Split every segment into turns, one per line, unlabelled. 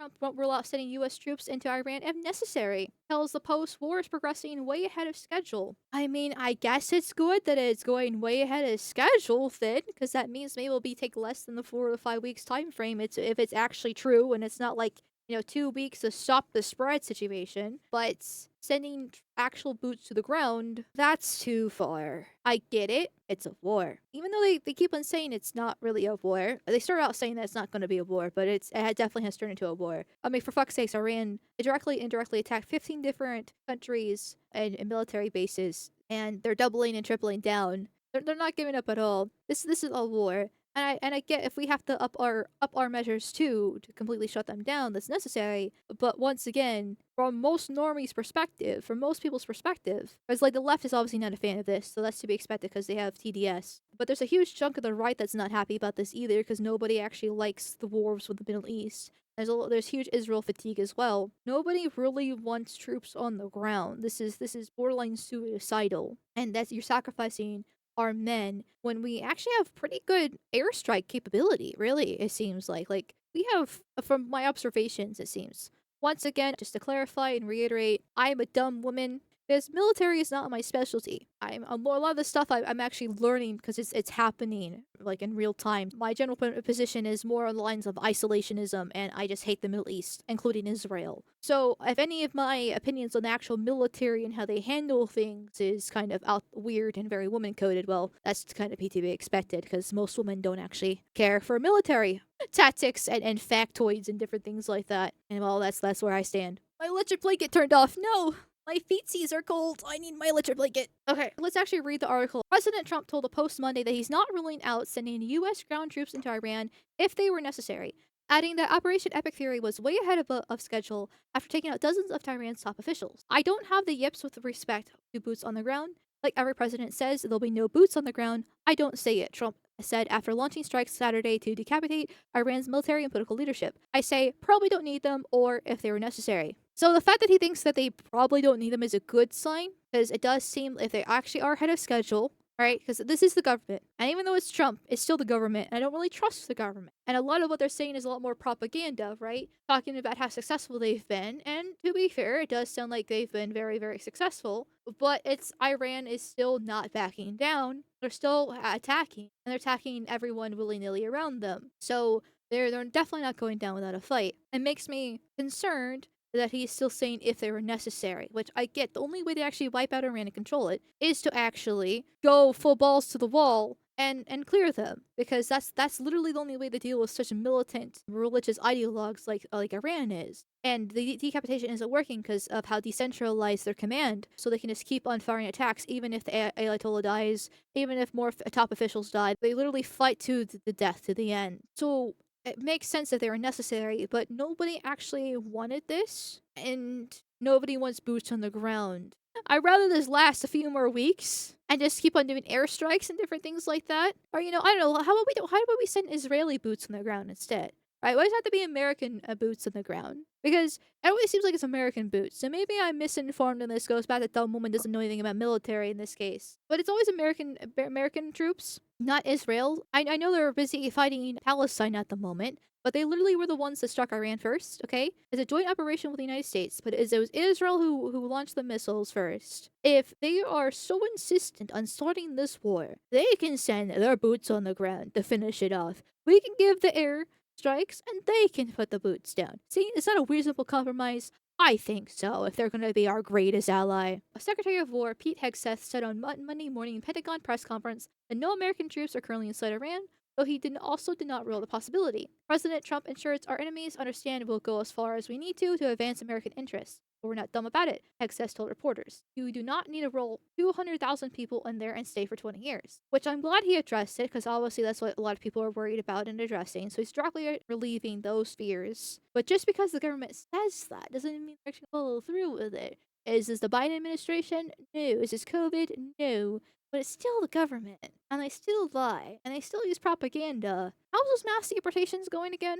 Trump won't rule out sending U.S. troops into Iran if necessary. Tells the Post war is progressing way ahead of schedule. I mean, I guess it's good that it's going way ahead of schedule, then, because that means maybe it'll be take less than the 4 to 5 weeks time frame. It's if it's actually true and it's not like 2 weeks to stop the spread situation. But sending actual boots to the ground, that's too far. I get it. It's a war. Even though they keep on saying it's not really a war. They start out saying that it's not going to be a war, but it definitely has turned into a war. I mean, for fuck's sakes, Iran directly indirectly attacked 15 different countries and military bases, and they're doubling and tripling down. They're not giving up at all. This is a war. And I get if we have to up our measures too to completely shut them down, that's necessary. But once again, from most normies' perspective, from most people's perspective, because like the left is obviously not a fan of this, so that's to be expected because they have TDS. But there's a huge chunk of the right that's not happy about this either, because nobody actually likes the wars with the Middle East. There's huge Israel fatigue as well. Nobody really wants troops on the ground. This is borderline suicidal, and that's you're sacrificing our men when we actually have pretty good airstrike capability, really, it seems like we have from my observations, it seems. Once again, just to clarify and reiterate, I am a dumb woman. Because military is not my specialty. A lot of the stuff I'm actually learning because it's happening like in real time. My general position is more on the lines of isolationism, and I just hate the Middle East, including Israel. So if any of my opinions on the actual military and how they handle things is kind of out weird and very woman coded, well, that's kind of to be expected because most women don't actually care for military tactics and factoids and different things like that. And well, that's where I stand. My electric blanket turned off. No. My feetsies are cold. I need my electric blanket. Okay, let's actually read the article. President Trump told the Post Monday that he's not ruling out sending U.S. ground troops into Iran if they were necessary, adding that Operation Epic Fury was way ahead of schedule after taking out dozens of Iran's top officials. I don't have the yips with respect to boots on the ground. Like every president says, there'll be no boots on the ground. I don't say it, Trump said after launching strikes Saturday to decapitate Iran's military and political leadership. I say probably don't need them or if they were necessary. So the fact that he thinks that they probably don't need them is a good sign because it does seem if they actually are ahead of schedule, right? Because this is the government. And even though it's Trump, it's still the government. And I don't really trust the government. And a lot of what they're saying is a lot more propaganda, right? Talking about how successful they've been. And to be fair, it does sound like they've been very, very successful. But it's Iran is still not backing down. They're still attacking. And they're attacking everyone willy-nilly around them. So they're definitely not going down without a fight. It makes me concerned that he's still saying if they were necessary, which I get. The only way to actually wipe out Iran and control it is to actually go full balls to the wall and clear them, because that's literally the only way to deal with such militant religious ideologues like Iran is. And the decapitation isn't working because of how decentralized their command, so they can just keep on firing attacks even if the Ayatollah dies, even if more top officials die. They literally fight to the death to the end. So it makes sense that they were necessary, but nobody actually wanted this, and nobody wants boots on the ground. I'd rather this last a few more weeks and just keep on doing airstrikes and different things like that. Or I don't know. How about we send Israeli boots on the ground instead? Right? Why does it have to be American boots on the ground? Because it always seems like it's American boots. So maybe I'm misinformed, and this goes back that dumb woman doesn't know anything about military in this case. But it's always American troops, not Israel. I know they're busy fighting Palestine at the moment, but they literally were the ones that struck Iran first, okay? It's a joint operation with the United States, but it was Israel who launched the missiles first. If they are so insistent on starting this war, they can send their boots on the ground to finish it off. We can give the air strikes, and they can put the boots down. See, is that a reasonable compromise? I think so, if they're going to be our greatest ally. Secretary of War Pete Hegseth said on Monday morning Pentagon press conference that no American troops are currently inside Iran, though he also did not rule the possibility. President Trump ensures our enemies understand we'll go as far as we need to advance American interests. But we're not dumb about it, Hegseth told reporters. You do not need to roll 200,000 people in there and stay for 20 years. Which I'm glad he addressed it, because obviously that's what a lot of people are worried about and addressing. So he's directly relieving those fears. But just because the government says that doesn't mean they're going to follow through with it. Is this the Biden administration? No. Is this COVID? No. But it's still the government, and they still lie, and they still use propaganda. How's those mass deportations going again?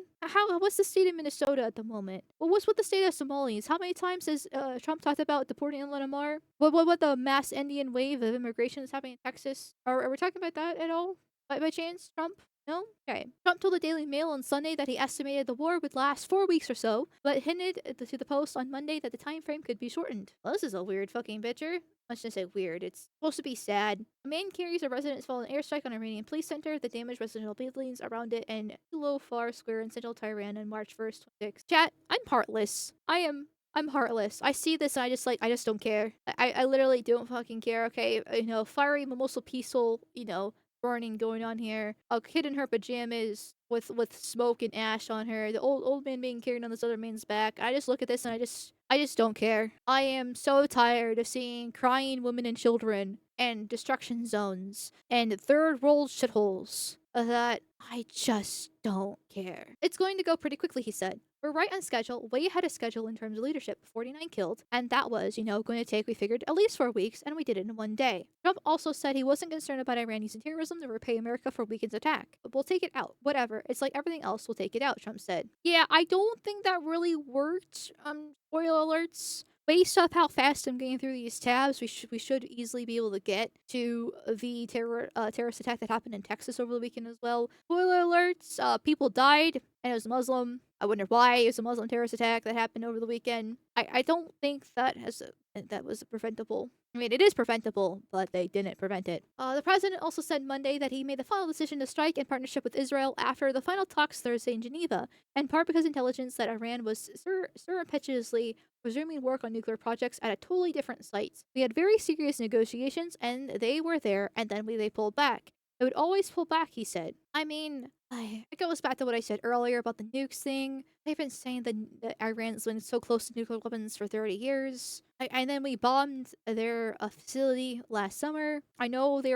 What's the state of Minnesota at the moment? Well, what's with the state of Somalis? How many times has Trump talked about deporting Inland Amar? What the mass Indian wave of immigration that's happening in Texas? Are we talking about that at all? By chance, Trump? No? Okay. Trump told the Daily Mail on Sunday that he estimated the war would last 4 weeks or so, but hinted to the Post on Monday that the time frame could be shortened. Well, this is a weird fucking picture. I shouldn't say weird. It's supposed to be sad. A man carries a residence following an airstrike on an Iranian police center that damaged residential buildings around it in Lofar Square in central Tehran on March 1st, 26. Chat, I'm heartless. I'm heartless. I see this and I just don't care. I literally don't fucking care, okay? Fiery, mimosa, peaceful, burning going on here. A kid in her pajamas with smoke and ash on her. The old man being carried on this other man's back. I just look at this and I just don't care. I am so tired of seeing crying women and children and destruction zones and third world shitholes that I just don't care. It's going to go pretty quickly, he said. We're right on schedule, way ahead of schedule in terms of leadership. 49 killed, and that was, going to take, we figured, at least 4 weeks, and we did it in one day. Trump also said he wasn't concerned about Iran using terrorism to repay America for weekend's attack. But we'll take it out. Whatever. It's like everything else, we'll take it out, Trump said. Yeah, I don't think that really worked. Spoiler alerts. Based off how fast I'm getting through these tabs, we should easily be able to get to the terrorist attack that happened in Texas over the weekend as well. Spoiler alerts: people died, and it was Muslim. I wonder why it was a Muslim terrorist attack that happened over the weekend. I don't think that was preventable. I mean, it is preventable, but they didn't prevent it. The president also said Monday that he made the final decision to strike in partnership with Israel after the final talks Thursday in Geneva, in part because intelligence that Iran was surreptitiously resuming work on nuclear projects at a totally different site. We had very serious negotiations, and they were there, and then they pulled back. They would always pull back, he said. I mean, it goes back to what I said earlier about the nukes thing. They've been saying that Iran's been so close to nuclear weapons for 30 years. And then we bombed their facility last summer. I know they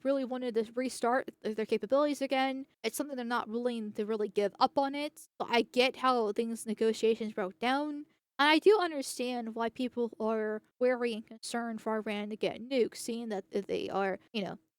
really wanted to restart their capabilities again. It's something they're not willing to really give up on it. So I get how things negotiations broke down. And I do understand why people are wary and concerned for Iran to get nukes, seeing that they are,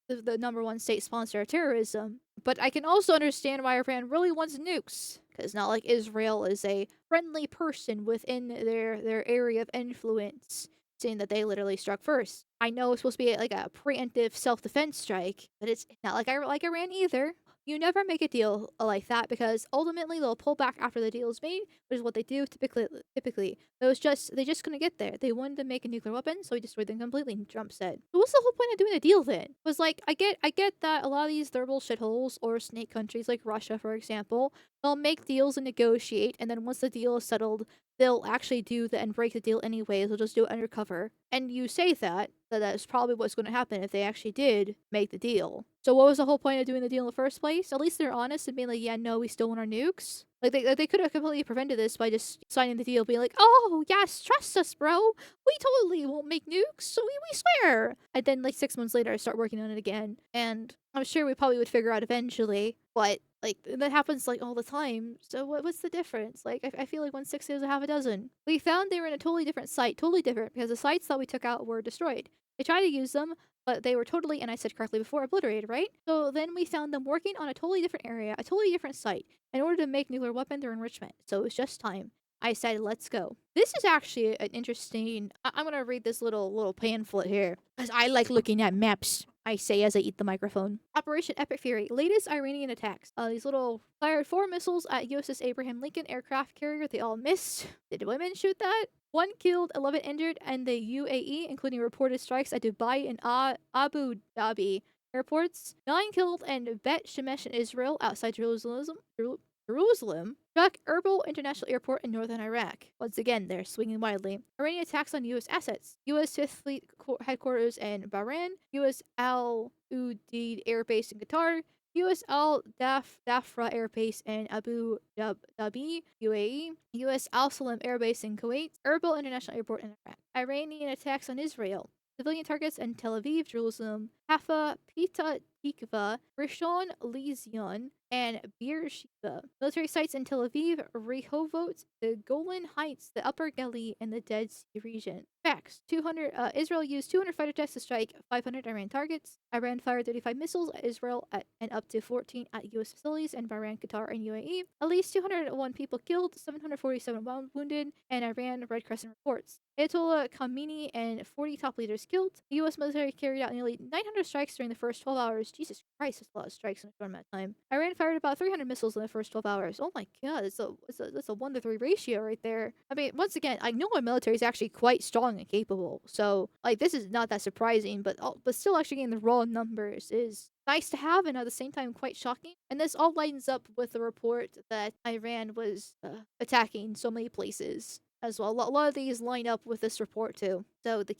the number one state sponsor of terrorism. But I can also understand why Iran really wants nukes. Because it's not like Israel is a friendly person within their area of influence, seeing that they literally struck first. I know it's supposed to be like a preemptive self-defense strike, but it's not like I like Iran either. You never make a deal like that because ultimately they'll pull back after the deal is made, which is what they do typically. They just couldn't get there. They wanted to make a nuclear weapon, so we destroyed them completely, Trump said. But what's the whole point of doing a deal then? Was like I get that a lot of these third world shitholes or snake countries like Russia, for example, they'll make deals and negotiate, and then once the deal is settled, they'll actually and break the deal anyways. They'll just do it undercover. And you say that's probably what's going to happen if they actually did make the deal. So what was the whole point of doing the deal in the first place? At least they're honest and being like, yeah, no, we still want our nukes. Like they could have completely prevented this by just signing the deal, being like, oh yes, trust us, bro. We totally won't make nukes. So we swear. And then like 6 months later, I start working on it again, and I'm sure we probably would figure out eventually. But like that happens like all the time. So what's the difference? Like I feel like 1/6 is a half a dozen. We found they were in a totally different site, totally different because the sites that we took out were destroyed. They tried to use them, but they were totally, and I said correctly before, obliterated, right? So then we found them working on a totally different area, a totally different site, in order to make nuclear weapons or enrichment. So it was just time. I said, let's go. This is actually an interesting. I'm gonna read this little pamphlet here because I like looking at maps. I say as I eat the microphone. Operation Epic Fury, latest Iranian attacks. These little fired 4 missiles at USS Abraham Lincoln aircraft carrier. They all missed. Did women shoot that? 1 killed, 11 injured, and the UAE, including reported strikes at Dubai and Abu Dhabi airports. 9 killed and Bet Shemesh in Israel outside Jerusalem. Struck Erbil International Airport in northern Iraq. Once again, they're swinging wildly. Iranian attacks on U.S. assets. U.S. Fifth Fleet headquarters in Bahrain. U.S. Al Udeid Air Base in Qatar. U.S. Al Dafra Air Base in Abu Dhabi, UAE. U.S. Al Salam Air Base in Kuwait. Erbil International Airport in Iraq. Iranian attacks on Israel. Civilian targets in Tel Aviv, Jerusalem, Haifa, Petah Tikva, Rishon LeZion, and Beersheba. Military sites in Tel Aviv, Rehovot, the Golan Heights, the Upper Galilee, and the Dead Sea region. Facts: 200. Israel used 200 fighter jets to strike 500 Iran targets. Iran fired 35 missiles at Israel and up to 14 at U.S. facilities in Bahrain, Qatar, and UAE. At least 201 people killed, 747 wounded, and Iran Red Crescent reports. Ayatollah Khamenei and 40 top leaders killed. The U.S. military carried out nearly 900 strikes during the first 12 hours. Jesus Christ, that's a lot of strikes in a short amount of time. Iran fired about 300 missiles in the first 12 hours. Oh my god, that's a 1 to 3 ratio right there. I mean, once again, I know our military is actually quite strong and capable. So, like, this is not that surprising, but still actually getting the raw numbers is nice to have and at the same time quite shocking. And this all lines up with the report that Iran was attacking so many places as well. A lot of these line up with this report too. So the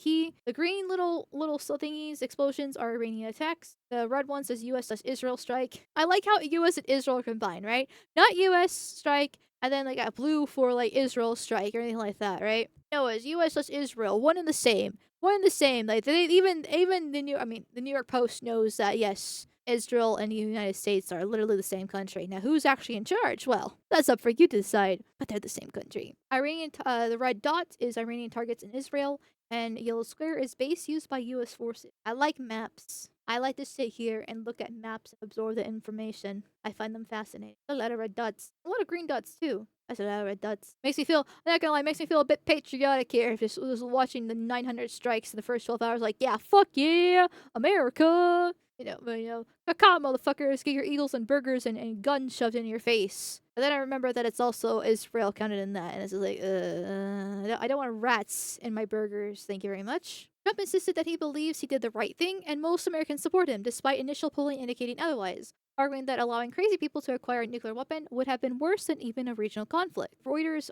green little thingies, explosions are Iranian attacks. The red one says U.S./Israel strike. I like how U.S. and Israel combine, right? Not U.S. strike and then like a blue for like Israel strike or anything like that, right? No, it's U.S./Israel, one and the same. One and the same. Like they even the New York Post knows that yes, Israel and the United States are literally the same country. Now, who's actually in charge? Well, that's up for you to decide, but they're the same country. The red dot is Iranian targets in Israel, and yellow square is base used by U.S. forces. I like maps. I like to sit here and look at maps and absorb the information. I find them fascinating. A lot of red dots. A lot of green dots, too. That's a lot of red dots. Makes me feel, I'm not gonna lie, makes me feel a bit patriotic here. Just watching the 900 strikes in the first 12 hours, like, yeah, fuck yeah, America. Caca, motherfuckers, get your eagles and burgers and guns shoved in your face. But then I remember that it's also Israel counted in that, and it's just like, I don't want rats in my burgers, thank you very much. Trump insisted that he believes he did the right thing, and most Americans support him, despite initial polling indicating otherwise, arguing that allowing crazy people to acquire a nuclear weapon would have been worse than even a regional conflict. Reuters,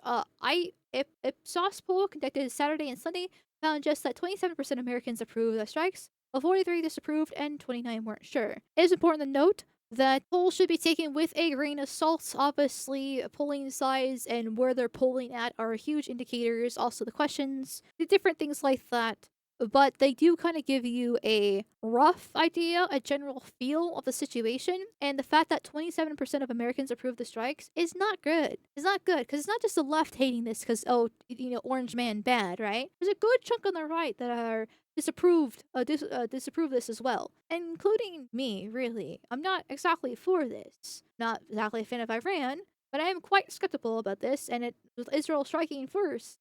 Ipsos poll conducted Saturday and Sunday found just that 27% of Americans approved of strikes, while 43 disapproved and 29 weren't sure. It is important to note that polls should be taken with a grain of salt. Obviously, polling size and where they're polling at are huge indicators. Also, the questions, the different things like that. But they do kind of give you a rough idea, a general feel of the situation. And the fact that 27% of Americans approve the strikes is not good. It's not good because it's not just the left hating this because, oh, orange man bad, right? There's a good chunk on the right that are disapprove this as well, including me. Really, I'm not exactly for this. Not exactly a fan of Iran, but I am quite skeptical about this. And with Israel striking first,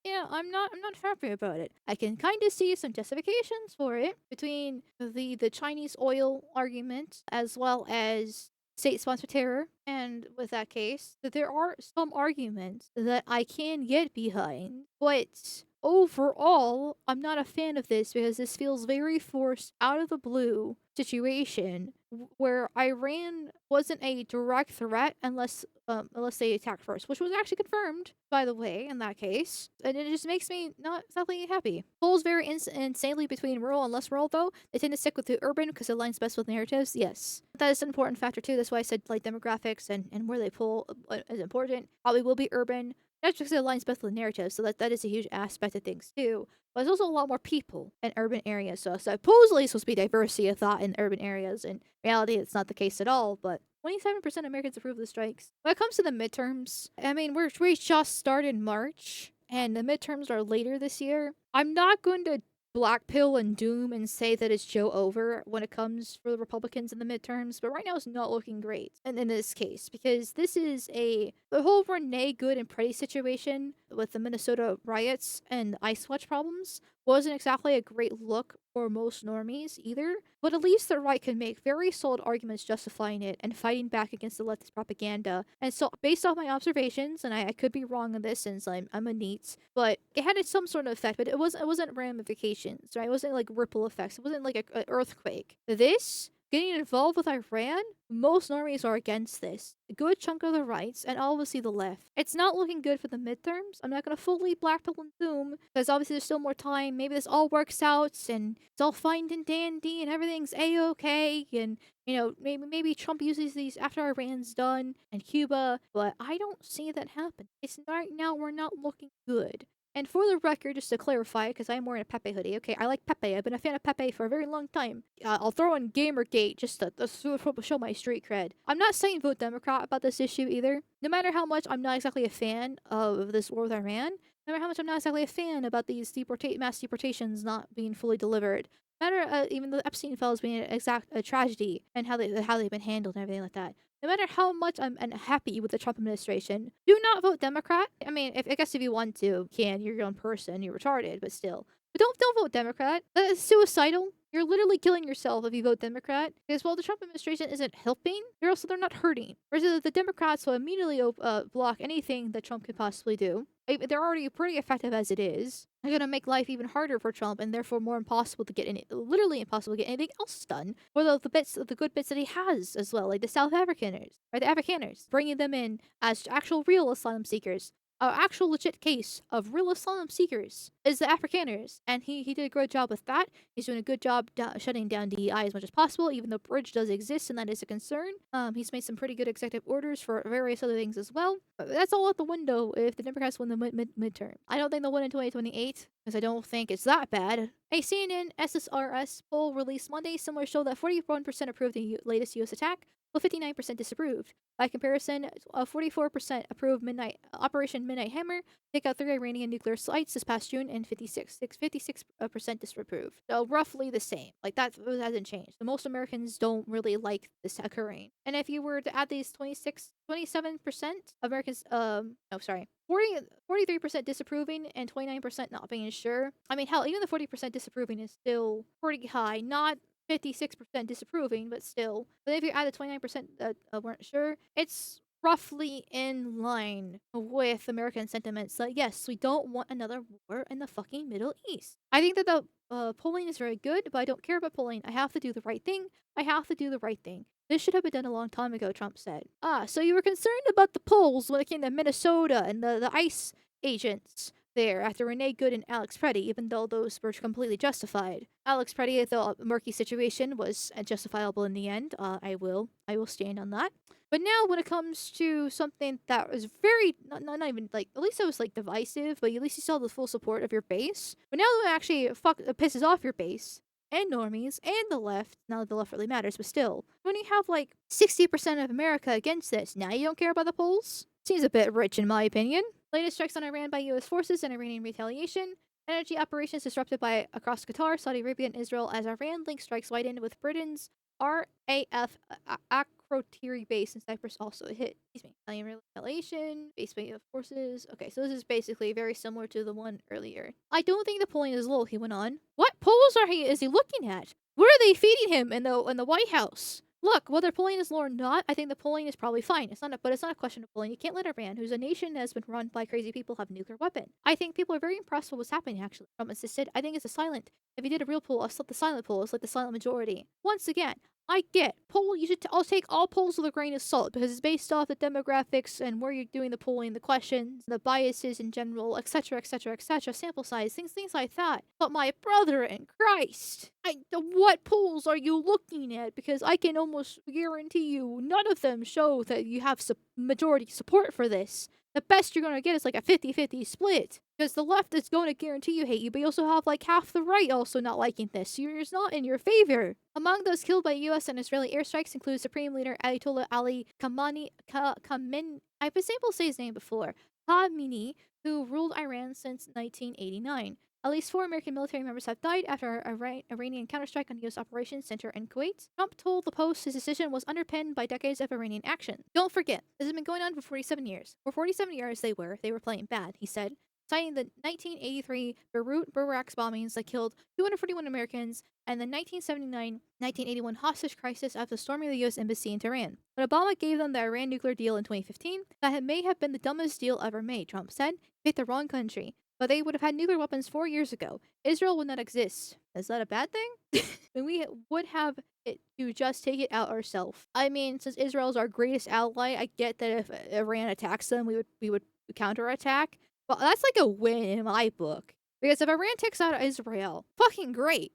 yeah, I'm not happy about it. I can kind of see some justifications for it between the Chinese oil argument as well as state-sponsored terror, and with that case, that there are some arguments that I can get behind, but overall, I'm not a fan of this because this feels very forced out of the blue situation where Iran wasn't a direct threat unless they attacked first, which was actually confirmed, by the way, in that case. And it just makes me not exactly happy. Polls vary insanely between rural and less rural, though. They tend to stick with the urban because it aligns best with narratives. Yes, that is an important factor too. That's why I said like demographics and where they poll is important. Probably will be urban. That's just because it aligns best with narrative, so that is a huge aspect of things too. But there's also a lot more people in urban areas, so supposedly it's supposed to be diversity of thought in urban areas. In reality, it's not the case at all. But 27% of Americans approve of the strikes. When it comes to the midterms, I mean, we just started March, and the midterms are later this year. I'm not going to black pill and doom and say that it's Joe over when it comes for the Republicans in the midterms, but right now it's not looking great. And in this case, because this is the whole Renee Good and Pretty situation with the Minnesota riots and ice watch problems wasn't exactly a great look for most normies either, but at least the right can make very solid arguments justifying it and fighting back against the leftist propaganda. And so, based off my observations, and I could be wrong on this since I'm a neat, but it had some sort of effect, but it wasn't ramifications, right? It wasn't like ripple effects. It wasn't like an earthquake. This getting involved with Iran, most normies are against this. A good chunk of the rights, and obviously the left. It's not looking good for the midterms. I'm not going to fully black pill and doom, because obviously there's still more time. Maybe this all works out, and it's all fine and dandy, and everything's A-okay, and, maybe Trump uses these after Iran's done, and Cuba, but I don't see that happen. It's right now, we're not looking good. And for the record, just to clarify, because I'm wearing a Pepe hoodie, okay, I like Pepe. I've been a fan of Pepe for a very long time. I'll throw in Gamergate just to show my street cred. I'm not saying vote Democrat about this issue either. No matter how much I'm not exactly a fan of this war with Iran, no matter how much I'm not exactly a fan about these mass deportations not being fully delivered, no matter even the Epstein files being a tragedy and how they've been handled and everything like that. No matter how much I'm unhappy with the Trump administration, do not vote Democrat. I mean, if I guess if you want to, you can. You're your own person. You're retarded, but still. But don't vote Democrat. That is suicidal. You're literally killing yourself if you vote Democrat. Because while the Trump administration isn't helping, they're not hurting. Whereas the Democrats will immediately block anything that Trump could possibly do. They're already pretty effective as it is. They're gonna make life even harder for Trump, and therefore more impossible to get literally impossible to get anything else done. Or the good bits that he has as well, like the South Africaners or the Afrikaners, bringing them in as actual real asylum seekers. An actual legit case of real asylum seekers is the Afrikaners, and he did a great job with that. He's doing a good job shutting down DEI as much as possible, even though bridge does exist and that is a concern. He's made some pretty good executive orders for various other things as well. But that's all out the window if the Democrats win the midterm. I don't think they'll win in 2028 because I don't think it's that bad. A CNN SSRS poll released Monday similar showed that 41% approved the latest U.S. attack, while 59% disapproved. By comparison, 44% approved Operation Midnight Hammer, take out 3 Iranian nuclear sites this past June, and 56% disapproved. So roughly the same. Like that hasn't changed. So most Americans don't really like this occurring. And if you were to add these 27% Americans, no, sorry, 43% disapproving and 29% not being sure. I mean, hell, even the 40% disapproving is still pretty high. Not 56% disapproving, but still. But if you add the 29% that weren't sure, it's roughly in line with American sentiments that yes, we don't want another war in the fucking Middle East. I think that the polling is very good, but I don't care about polling. I have to do the right thing. I have to do the right thing. This should have been done a long time ago, Trump said. So you were concerned about the polls when it came to Minnesota and the ICE agents there after Renee Good and Alex Preddy, even though those were completely justified. Alex Preddy, the murky situation was justifiable in the end. I will stand on that. But now, when it comes to something that was very not even like at least it was like divisive, but at least you saw the full support of your base. But now that it actually pisses off your base and normies and the left, not that the left really matters, but still, when you have like 60% of America against this, now you don't care about the polls? Seems a bit rich in my opinion. Latest strikes on Iran by U.S. forces and Iranian retaliation. Energy operations disrupted by across Qatar, Saudi Arabia, and Israel as Iran-linked strikes widened with Britain's RAF Akrotiri base in Cyprus also hit. Italian retaliation, base by U.S. forces. Okay, so this is basically very similar to the one earlier. I don't think the polling is low, he went on. What polls is he looking at? What are they feeding him in the White House? Look, whether polling is low or not, I think the polling is probably fine. But it's not a question of polling. You can't let Iran, who's a nation that has been run by crazy people, have a nuclear weapon. I think people are very impressed with what's happening, actually. Trump insisted. I think it's a silent. If you did a real poll, I'll select the silent poll. It's like the silent majority. Once again, I get poll. You should. I'll take all polls with a grain of salt because it's based off the demographics and where you're doing the polling, the questions, the biases in general, etc., etc., etc. Sample size, things like that. But my brother in Christ, what polls are you looking at? Because I can almost guarantee you, none of them show that you have majority support for this. The best you're gonna get is like a 50-50 split. Because the left is going to guarantee you hate you, but you also have like half the right also not liking this. So it's not in your favor. Among those killed by U.S. and Israeli airstrikes include Supreme Leader Ayatollah Ali Khamenei. I've been able to say his name before. Khamenei, who ruled Iran since 1989. At least 4 American military members have died after an Iranian counterstrike on U.S. operations center in Kuwait. Trump told the Post his decision was underpinned by decades of Iranian action. Don't forget, this has been going on for 47 years. For 47 years, they were playing bad, he said, citing the 1983 Beirut barracks bombings that killed 241 Americans and the 1979-1981 hostage crisis after storming the U.S. embassy in Tehran. When Obama gave them the Iran nuclear deal in 2015, that may have been the dumbest deal ever made, Trump said. Picked the wrong country. But they would have had nuclear weapons 4 years ago. Israel would not exist. Is that a bad thing? And we would have it to just take it out ourselves. I mean, since Israel is our greatest ally, I get that if Iran attacks them, we would counterattack. Well, that's like a win in my book. Because if Iran takes out Israel, fucking great.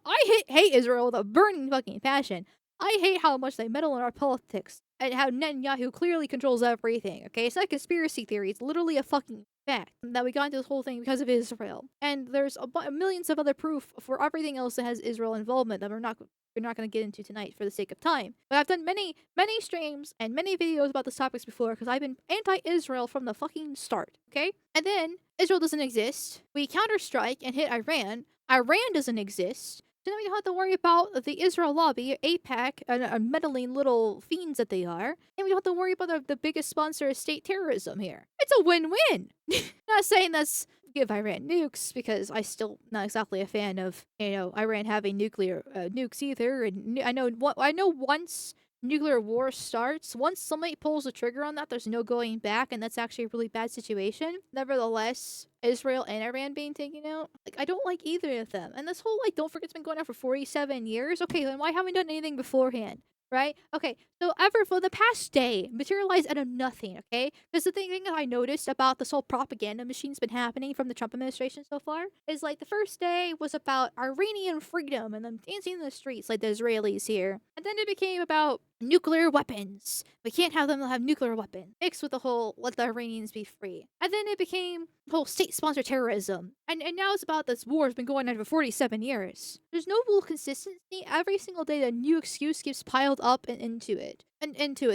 I hate Israel with a burning fucking passion. I hate how much they meddle in our politics and how Netanyahu clearly controls everything, okay? It's not a conspiracy theory. It's literally a fucking fact that we got into this whole thing because of Israel. And there's millions of other proof for everything else that has Israel involvement that we're not going to get into tonight for the sake of time. But I've done many streams and many videos about these topics before because I've been anti-Israel from the fucking start. Okay, and then Israel doesn't exist. We counter-strike and hit Iran. Iran doesn't exist. So now we don't have to worry about the Israel lobby, AIPAC, and meddling little fiends that they are. And we don't have to worry about the biggest sponsor of state terrorism here. It's a win-win. Not saying that's give Iran nukes because I still not exactly a fan of Iran having nuclear nukes either. And I know once nuclear war starts, once somebody pulls the trigger on that, there's no going back, and that's actually a really bad situation. Nevertheless, Israel and Iran being taken out, like I don't like either of them. And this whole like don't forget it's been going on for 47 years. Okay, then why haven't we done anything beforehand? Right? Okay, so ever for the past day materialized out of nothing, okay? Because the thing that I noticed about this whole propaganda machine's been happening from the Trump administration so far is like the first day was about Iranian freedom and them dancing in the streets like the Israelis here. And then it became about nuclear weapons. We can't have them have nuclear weapons. Mixed with the whole let the Iranians be free. And then it became whole state-sponsored terrorism. And now it's about this war has been going on for 47 years. There's no real consistency. Every single day a new excuse gets piled up and into it.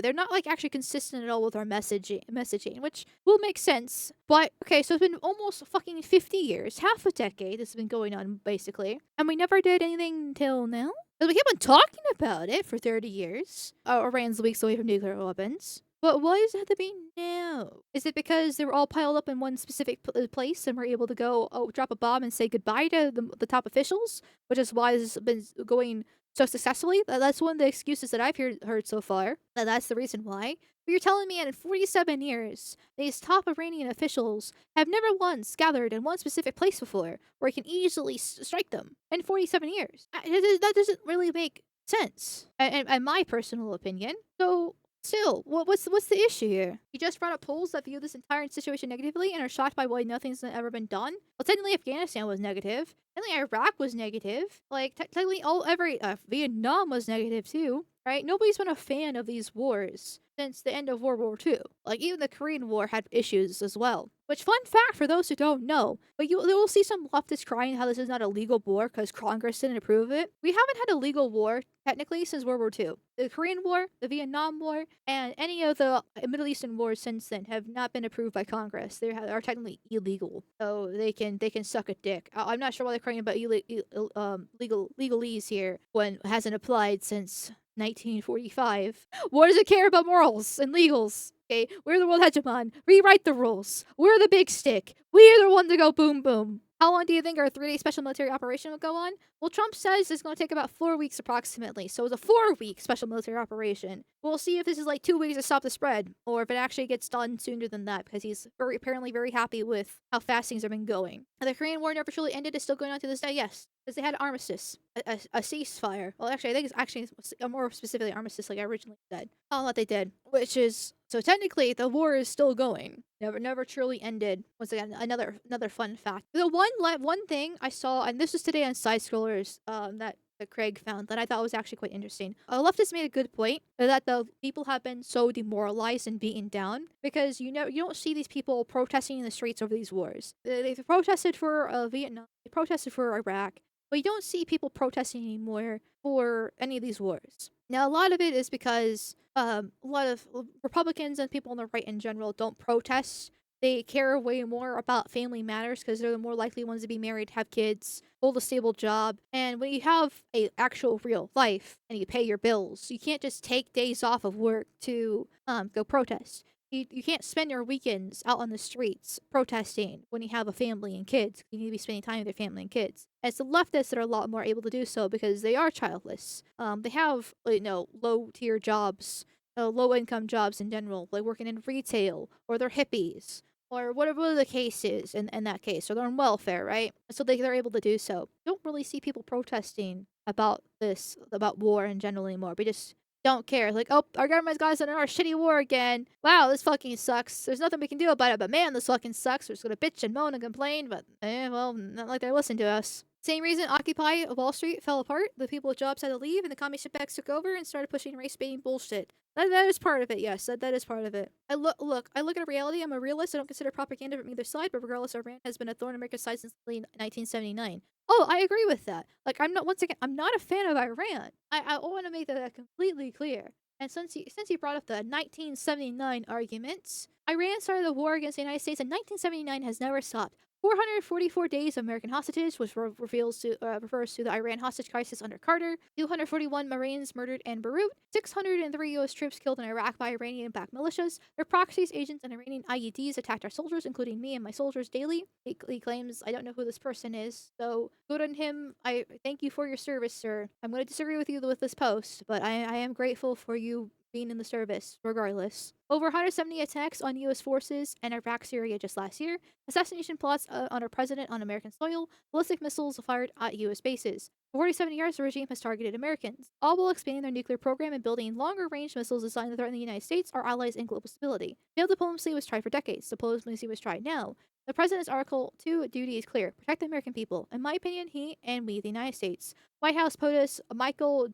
They're not like actually consistent at all with our messaging, which will make sense. But okay, so it's been almost fucking 50 years, half a decade this has been going on basically. And we never did anything until now. Because we kept on talking about it for 30 years. Iran's weeks away from nuclear weapons. But why does it have to be now? Is it because they were all piled up in one specific place and we're able to go drop a bomb and say goodbye to the top officials? Which is why this has been going so successfully? That's one of the excuses that I've heard so far. That's the reason why. But you're telling me that in 47 years, these top Iranian officials have never once gathered in one specific place before where you can easily strike them in 47 years. That doesn't really make sense, in my personal opinion. So, still, what's the issue here? You just brought up polls that view this entire situation negatively and are shocked by why nothing's ever been done? Well, technically Afghanistan was negative. Technically Iraq was negative. Like, technically Vietnam was negative too. Right? Nobody's been a fan of these wars since the end of World War II. Like, even the Korean War had issues as well. Which, fun fact for those who don't know, but you will see some leftists crying how this is not a legal war because Congress didn't approve it. We haven't had a legal war, technically, since World War II. The Korean War, the Vietnam War, and any of the Middle Eastern wars since then have not been approved by Congress. They are technically illegal. So they can suck a dick. I'm not sure why they're crying about legalese here when it hasn't applied since 1945. What does it care about morals and legals? Okay, we're the world hegemon. Rewrite the rules. We're the big stick. We're the one to go boom boom. How long do you think our 3-day special military operation will go on? Well, Trump says it's going to take about 4 weeks approximately. So it's a 4-week special military operation. We'll see if this is like 2 weeks to stop the spread, or if it actually gets done sooner than that, because he's apparently very happy with how fast things have been going. And the Korean War never truly ended. It's still going on to this day, yes. Because they had an armistice, a ceasefire. Well, actually, I think it's actually more specifically armistice, like I originally said. Oh, what they did, which is so technically the war is still going. Never truly ended. Once again, another fun fact. The one thing I saw, and this was today on Side Scrollers, that Craig found that I thought was actually quite interesting. A leftist made a good point that the people have been so demoralized and beaten down because you don't see these people protesting in the streets over these wars. They've protested for Vietnam, they protested for Iraq. But you don't see people protesting anymore for any of these wars. Now, a lot of it is because a lot of Republicans and people on the right in general don't protest. They care way more about family matters because they're the more likely ones to be married, have kids, hold a stable job. And when you have a actual real life and you pay your bills, you can't just take days off of work to go protest. You can't spend your weekends out on the streets protesting when you have a family and kids. You need to be spending time with your family and kids. And it's the leftists that are a lot more able to do so because they are childless. They have low tier jobs, low income jobs in general, like working in retail, or they're hippies, or whatever the case is in that case, or they're on welfare, right? So they're able to do so. Don't really see people protesting about war in general anymore. We just don't care. Like, oh, our government's got us in our shitty war again. Wow, this fucking sucks. There's nothing we can do about it, but man, this fucking sucks. We're just gonna bitch and moan and complain, but well, not like they're listening to us. Same reason Occupy Wall Street fell apart. The people with jobs had to leave, and the communist banks took over and started pushing race-baiting bullshit. That is part of it. Yes, that is part of it. I look at reality. I'm a realist. I don't consider propaganda from either side. But regardless, Iran has been a thorn in America's side since the late 1979. Oh, I agree with that. Like, I'm not. Once again, I'm not a fan of Iran. I want to make that completely clear. And since you brought up the 1979 arguments, Iran started the war against the United States in 1979 has never stopped. 444 days of American hostages, which refers to the Iran hostage crisis under Carter. 241 Marines murdered in Beirut. 603 U.S. troops killed in Iraq by Iranian-backed militias. Their proxies, agents, and Iranian IEDs attacked our soldiers, including me and my soldiers daily. He claims, I don't know who this person is, so good on him. I thank you for your service, sir. I'm going to disagree with you with this post, but I am grateful for you being in the service, regardless. Over 170 attacks on U.S. forces in Iraq, Syria just last year. Assassination plots on our president on American soil. Ballistic missiles fired at U.S. bases. For 47 years, the regime has targeted Americans, all while expanding their nuclear program and building longer-range missiles designed to threaten the United States, our allies, and global stability. Failed diplomacy was tried for decades. Diplomacy was tried now. The president's Article 2 duty is clear. Protect the American people. In my opinion, he and we, the United States. White House POTUS Michael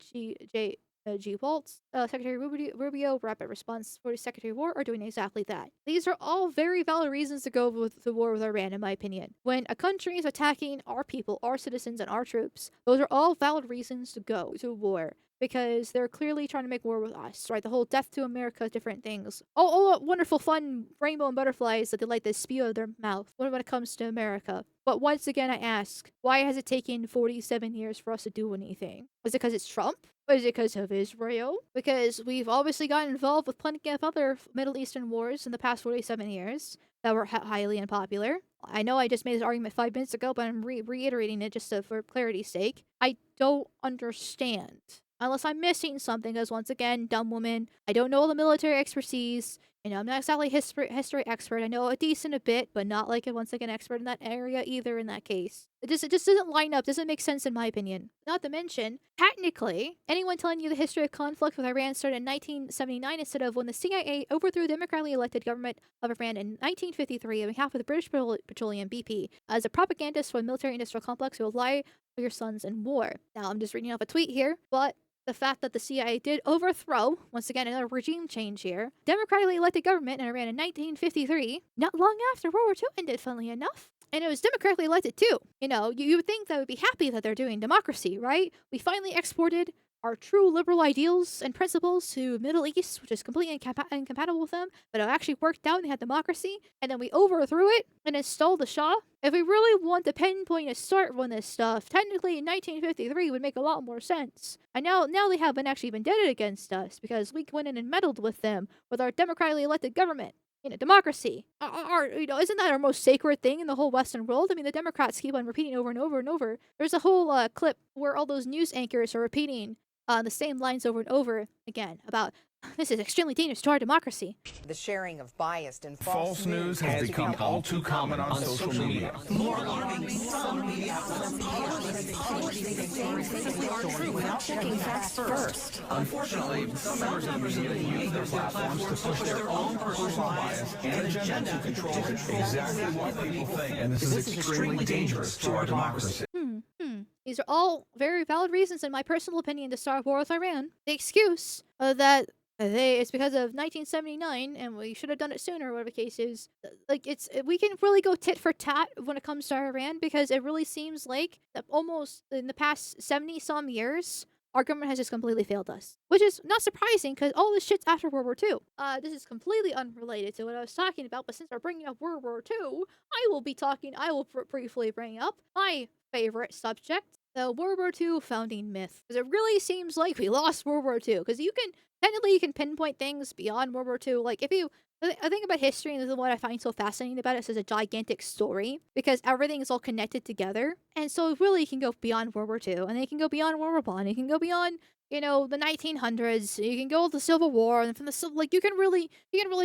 G. Waltz, Secretary Rubio, Rapid Response Force Secretary of War are doing exactly that. These are all very valid reasons to go with the war with Iran, in my opinion. When a country is attacking our people, our citizens, and our troops, those are all valid reasons to go to war. Because they're clearly trying to make war with us, right? The whole death to America, different things. All wonderful, fun rainbow and butterflies that they like to spew out of their mouth when it comes to America. But once again, I ask, why has it taken 47 years for us to do anything? Is it because it's Trump? Or is it because of Israel? Because we've obviously gotten involved with plenty of other Middle Eastern wars in the past 47 years that were highly unpopular. I know I just made this argument 5 minutes ago, but I'm reiterating it just for clarity's sake. I don't understand. Unless I'm missing something, because once again, dumb woman, I don't know all the military expertise. I'm not exactly history expert. I know a decent a bit, but not like a once again expert in that area either. In that case, it just doesn't line up. Doesn't make sense in my opinion. Not to mention, technically, anyone telling you the history of conflict with Iran started in 1979 instead of when the CIA overthrew the democratically elected government of Iran in 1953 on behalf of the British Petroleum (BP) as a propagandist for the military-industrial complex who will lie for your sons in war. Now, I'm just reading off a tweet here, but the fact that the CIA did overthrow, once again, another regime change here, democratically elected government in Iran in 1953, not long after World War II ended, funnily enough. And it was democratically elected too. You would think that would be happy that they're doing democracy, right? We finally exported our true liberal ideals and principles to Middle East, which is completely incompatible with them, but it actually worked out and they had democracy, and then we overthrew it and installed the Shah. If we really want to pinpoint a start on this stuff, technically 1953 would make a lot more sense. And now they haven't actually been did it against us because we went in and meddled with them with our democratically elected government. Democracy. Isn't that our most sacred thing in the whole Western world? I mean, the Democrats keep on repeating over and over and over. There's a whole clip where all those news anchors are repeating the same lines over and over again about this is extremely dangerous to our democracy.
The sharing of biased and
false news has become all too common on social media.
More alarming, some media publish these things they are true without checking facts first. Unfortunately, some members of the media use their platforms to push their own personal bias and agenda to control exactly what people think, and this is extremely dangerous to our democracy.
These are all very valid reasons, in my personal opinion, to start a war with Iran. The excuse that it's because of 1979 and we should have done it sooner, whatever the case is. We can really go tit for tat when it comes to Iran because it really seems like that almost in the past 70 some years, our government has just completely failed us. Which is not surprising because all this shit's after World War II. This is completely unrelated to what I was talking about, but since we're bringing up World War II, I will briefly bring up my favorite subject, the World War II founding myth. Because it really seems like we lost World War II. Because you can pinpoint things beyond World War II. Like, I think about history, and this is what I find so fascinating about it, is a gigantic story. Because everything is all connected together. And so it really can go beyond World War II. And it can go beyond World War I. It can go beyond, the 1900s. You can go to the Civil War, and from the Civil, you can really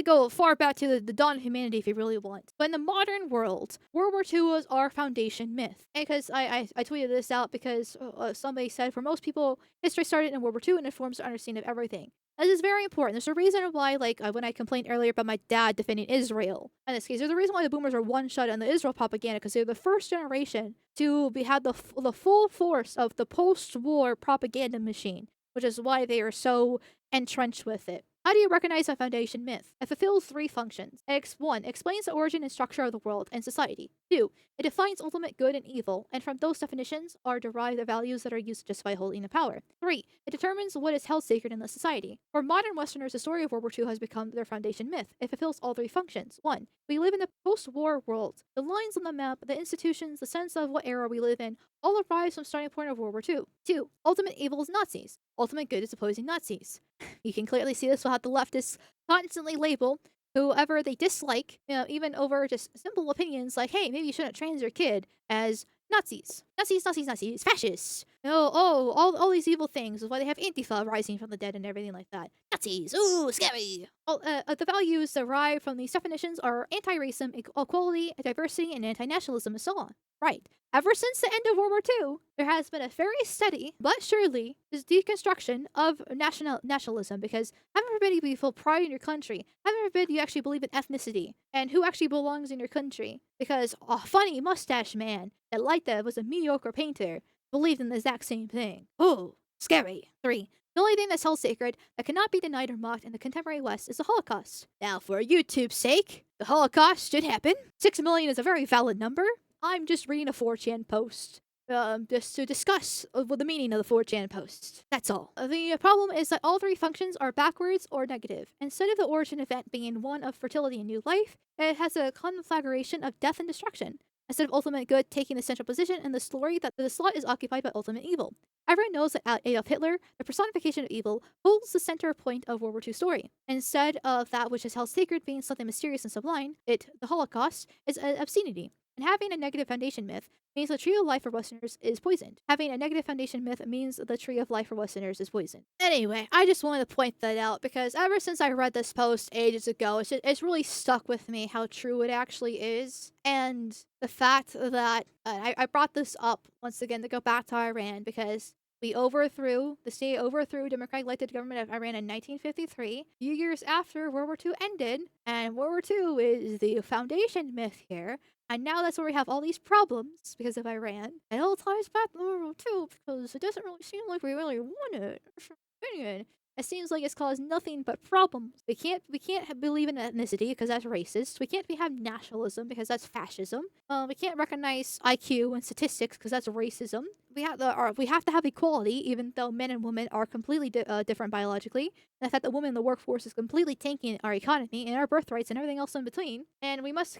go far back to the dawn of humanity if you really want. But in the modern world, World War II was our foundation myth. Because I tweeted this out because somebody said, for most people, history started in World War II and informs their understanding of everything. This is very important. There's a reason why, like, when I complained earlier about my dad defending Israel, in this case, there's a reason why the boomers are one shot on the Israel propaganda, because they're the first generation to have the full force of the post-war propaganda machine, which is why they are so entrenched with it. How do you recognize a foundation myth? It fulfills three functions. One, explains the origin and structure of the world and society. Two, it defines ultimate good and evil, and from those definitions are derived the values that are used to justify holding the power. Three, it determines what is held sacred in the society. For modern Westerners, the story of World War II has become their foundation myth. It fulfills all three functions. One, we live in a post-war world. The lines on the map, the institutions, the sense of what era we live in, all arise from starting point of World War II. Two, ultimate evil is Nazis. Ultimate good is opposing Nazis. You can clearly see this will have the leftists constantly label whoever they dislike, even over just simple opinions like, hey, maybe you shouldn't trans your kid, as Nazis. Nazis, Nazis, Nazis, fascists. All these evil things is why they have Antifa rising from the dead and everything like that. Nazis, ooh, scary. The values derived from these definitions are anti-racism, equality, diversity, and anti-nationalism, and so on. Right. Ever since the end of World War II, there has been a very steady, but surely, deconstruction of nationalism, because heaven forbid you feel pride in your country. Heaven forbid you actually believe in ethnicity and who actually belongs in your country. Because a funny mustache man that was a mediocre painter believed in the exact same thing. Oh, scary. 3. The only thing that's held sacred that cannot be denied or mocked in the contemporary West is the Holocaust. Now, for YouTube's sake, the Holocaust did happen. 6 million is a very valid number. I'm just reading a 4chan post. Just to discuss the meaning of the 4chan post. That's all. The problem is that all three functions are backwards or negative. Instead of the origin event being one of fertility and new life, it has a conflagration of death and destruction. Instead of ultimate good taking the central position in the story, that the slot is occupied by ultimate evil. Everyone knows that Adolf Hitler, the personification of evil, holds the center point of World War II story. Instead of that which is held sacred being something mysterious and sublime, the Holocaust, is obscenity. And having a negative foundation myth means the tree of life for Westerners is poisoned. Having a negative foundation myth means the tree of life for Westerners is poisoned. Anyway, I just wanted to point that out because ever since I read this post ages ago, it's really stuck with me how true it actually is. And the fact that I brought this up once again to go back to Iran because the state overthrew democratic elected government of Iran in 1953, a few years after World War II ended, and World War II is the foundation myth here. And now that's where we have all these problems because of Iran. It all ties back to World War II because it doesn't really seem like we really want it. It seems like it's caused nothing but problems. We can't believe in ethnicity because that's racist. We can't have nationalism because that's fascism. We can't recognize IQ and statistics because that's racism. We have to have equality, even though men and women are completely different biologically. And the fact that women in the workforce is completely tanking our economy and our birthrights and everything else in between. And we must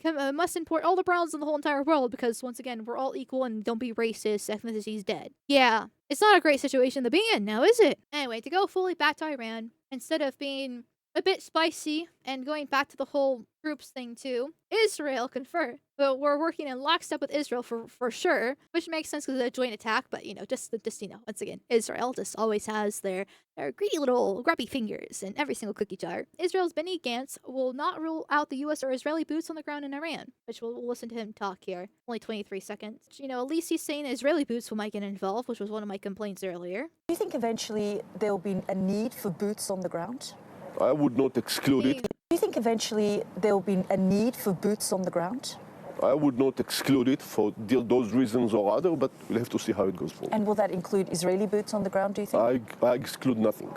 import all the browns in the whole entire world because once again we're all equal and don't be racist. Ethnicity's dead. Yeah, it's not a great situation to be in now, is it? Anyway, to go fully back to Iran, instead of being a bit spicy and going back to the whole groups thing too, Israel confirmed. But we're working in lockstep with Israel for sure, which makes sense because of a joint attack. But just once again, Israel just always has their greedy little grubby fingers in every single cookie jar. Israel's Benny Gantz will not rule out the U.S. or Israeli boots on the ground in Iran, which we'll listen to him talk here. Only 23 seconds. At least he's saying Israeli boots might get involved, which was one of my complaints earlier.
Do you think eventually there will be a need for boots on the ground?
I would not exclude it.
Do you think eventually there will be a need for boots on the ground?
I would not exclude it for those reasons or other, but we'll have to see how it goes forward.
And will that include Israeli boots on the ground, do you think?
I exclude nothing.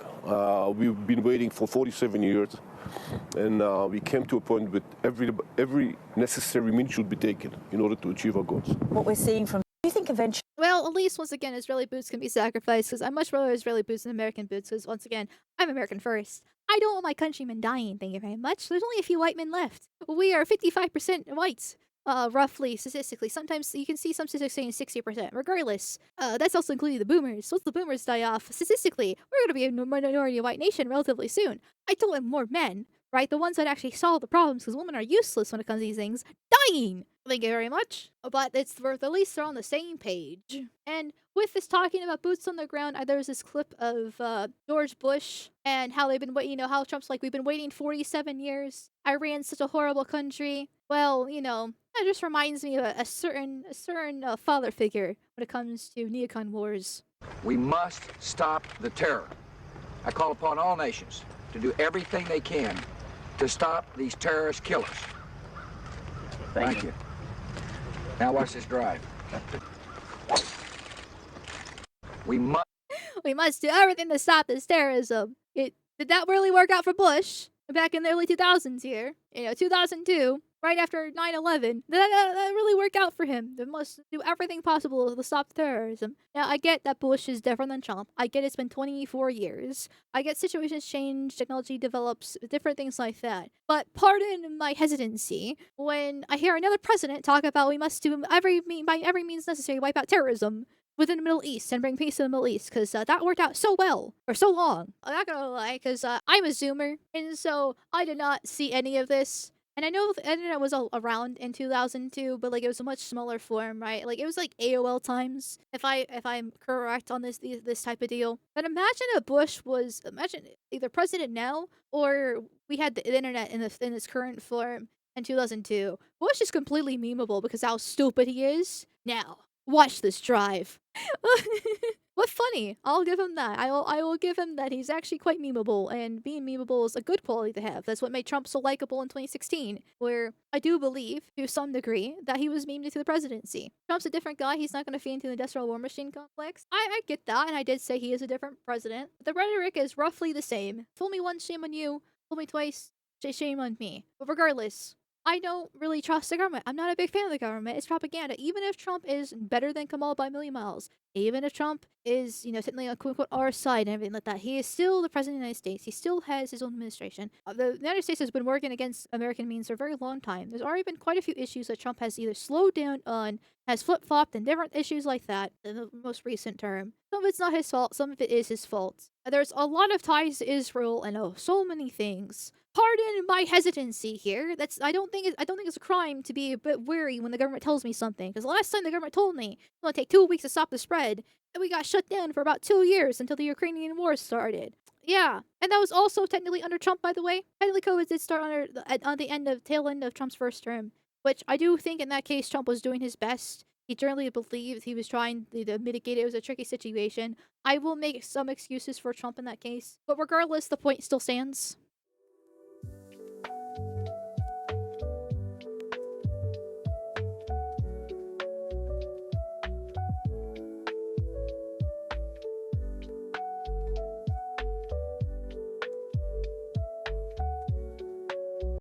We've been waiting for 47 years, and we came to a point with every necessary means should be taken in order to achieve our goals.
What we're seeing from... Do you think eventually...
Well, at least once again, Israeli boots can be sacrificed because I much rather Israeli boots than American boots because once again, I'm American first. I don't want my countrymen dying, thank you very much. There's only a few white men left. We are 55% whites, roughly, statistically. Sometimes you can see some statistics saying 60%. Regardless, that's also including the boomers. Once the boomers die off, statistically, we're going to be a minority white nation relatively soon. I don't want more men, right? The ones that actually solve the problems because women are useless when it comes to these things, dying. Thank you very much. But at least they're on the same page. And with this talking about boots on the ground, there was this clip of George Bush and how they've been waiting, how Trump's like, we've been waiting 47 years. Iran's such a horrible country. Well, that just reminds me of a certain father figure when it comes to neocon wars.
We must stop the terror. I call upon all nations to do everything they can to stop these terrorist killers. Thank you. Now watch this drive. We must.
We must do everything to stop this terrorism. Did that really work out for Bush back in the early 2000s here? 2002, right after 9/11. That really worked out for him. They must do everything possible to stop terrorism. Now, I get that Bush is different than Trump. I get it's been 24 years. I get situations change, technology develops, different things like that. But pardon my hesitancy when I hear another president talk about we must do by every means necessary wipe out terrorism within the Middle East and bring peace to the Middle East because that worked out so well for so long. I'm not gonna lie, because I'm a Zoomer, and so I did not see any of this. And I know the internet was around in 2002, but like it was a much smaller form, right? Like it was like AOL times, if I'm correct on this type of deal. But imagine imagine either president now or we had the internet in its current form in 2002. Bush is completely memeable because how stupid he is. Now, watch this drive. What funny. I'll give him that. I will give him that he's actually quite memeable, and being memeable is a good quality to have. That's what made Trump so likable in 2016, where I do believe, to some degree, that he was memed into the presidency. Trump's a different guy. He's not going to feed into the industrial war machine complex. I get that, and I did say he is a different president. But the rhetoric is roughly the same. Fool me once, shame on you. Fool me twice, shame on me. But regardless, I don't really trust the government. I'm not a big fan of the government. It's propaganda. Even if Trump is better than Kamal by a million miles, even if Trump is, technically on quote unquote our side and everything like that, he is still the president of the United States. He still has his own administration. The United States has been working against American means for a very long time. There's already been quite a few issues that Trump has either slowed down on, has flip flopped, and different issues like that in the most recent term. Some of it's not his fault, some of it is his fault. There's a lot of ties to Israel and so many things. Pardon my hesitancy here. I don't think it's a crime to be a bit wary when the government tells me something. Because last time the government told me it's gonna take 2 weeks to stop the spread, and we got shut down for about 2 years until the Ukrainian war started. Yeah, and that was also technically under Trump, by the way. Technically, COVID did start on the tail end of Trump's first term, which I do think in that case Trump was doing his best. He generally believed he was trying to mitigate it. It was a tricky situation. I will make some excuses for Trump in that case, but regardless, the point still stands.